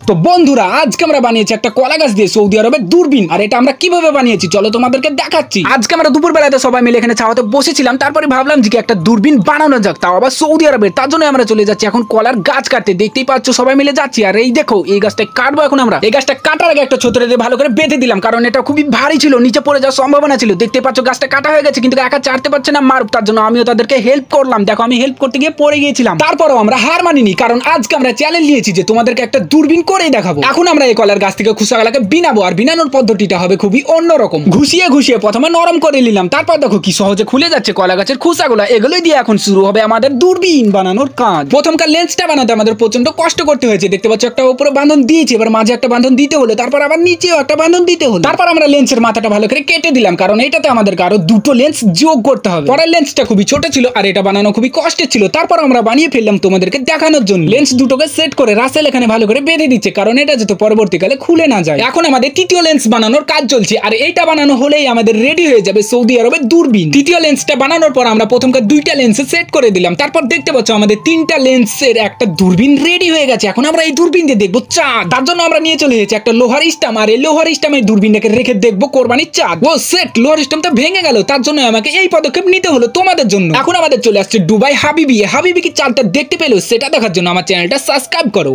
তো বন্ধুরা আজকে আমরা বানিয়েছি একটা কলা গাছ দিয়ে সৌদি আরবের দূরবীন। আর এটা আমরা কিভাবে বানিয়েছি চলো তোমাদেরকে দেখাচ্ছি। আজকে আমরা দুপুর বেলাতে সবাই মিলে এখানে ছাওয়াতে বসেছিলাম, তারপরে ভাবলাম যে একটা দূরবীন বানানো যাক, তাও আবার সৌদি আরবের। তার জন্য আমরা চলে যাচ্ছি এখন কলার গাছ কাটতে। দেখতেই পাচ্ছ সবাই মিলে যাচ্ছি। আর এই দেখো এই গাছটা কাটবো এখন আমরা। এই গাছটা কাটার আগে একটা ছত্রে দিয়ে ভালো করে বেঁধে দিলাম, কারণ এটা খুবই ভারী ছিল, নিচে পড়ে যাওয়ার সম্ভাবনা ছিল। দেখতে পাচ্ছ গাছটা কাটা হয়ে গেছে, কিন্তু একা চাটতে পারছে না মারুফ, তার জন্য আমিও তাদেরকে হেল্প করলাম। দেখো আমি হেল্প করতে গিয়ে পড়ে গিয়েছিলাম, তারপরও আমরা হার মানিনি, কারণ আজকে আমরা চ্যালেঞ্জ নিয়েছি যে তোমাদেরকে একটা দূরবীন করেই দেখাবো। এখন আমরা এই কলার গাছ থেকে খোসাগুলোকে বিনাবো, আর বিনানোর পদ্ধতিটা হবে খুবই অন্যরকম। ঘুষিয়ে ঘুষিয়ে প্রথমে নরম করে নিলাম, তারপর দেখো কি সহজে খুলে যাচ্ছে কলা গাছের খোসাগুলো। এগুলোই দিয়ে এখন শুরু হবে আমাদের দূরবীন বানানোর কাজ। প্রথমকার লেন্সটা বানাতে আমাদের প্রচন্ড কষ্ট করতে হয়েছে। দেখতে পাচ্ছ একটা উপরে বাঁধন দিয়েছি, এবার মাঝে একটা বাঁধন দিতে হলো, তারপর আবার নিচেও একটা বাঁধন দিতে হলো। তারপর আমরা লেন্সের মাথাটা ভালো করে কেটে দিলাম, কারণ এটাতে আমাদেরকে আরো দুটো লেন্স যোগ করতে হবে। পরের লেন্সটা খুবই ছোট ছিল আর এটা বানানো খুবই কষ্টের ছিল। তারপর আমরা বানিয়ে ফেললাম তোমাদেরকে দেখানোর জন্য। লেন্স দুটোকে সেট করে রাসেল এখানে ভালো করে বেঁধে দিচ্ছে, কারণ এটা যাতে পরবর্তীকালে খুলে না যায়। এখন আমাদের তৃতীয় লেন্স বানানোর কাজ চলছে, আর এইটা বানানো হলেই আমাদের রেডি হয়ে যাবে সৌদি আরবের দূরবীন। তৃতীয় লেন্সটা বানানোর পর আমরা প্রথমকার দুইটা লেন্সে সেট করে দিলাম, তারপর দেখতে পাচ্ছ আমাদের তিনটা লেন্সের একটা দূরবীন রেডি হয়ে গেছে। এখন আমরা এই দূরবীন দিয়ে দেখবো চাঁদ। তার জন্য আমরা নিয়ে চলে এসেছি একটা লোহার স্টাম, আর এই লোহার স্টামে দূরবীনটাকে রেখে দেখবো কোরবানির চাঁদ। ও সেট, লোহার স্টামটা ভেঙে গেল, তার জন্য আমাকে এই পদক্ষেপ নিতে হলো তোমাদের জন্য। এখন আমাদের চলে আসছে দুবাই হাবিবি। হাবিবি কি চাঁদটা দেখতে পেলো সেটা দেখার জন্য আমার চ্যানেলটা সাবস্ক্রাইব করো।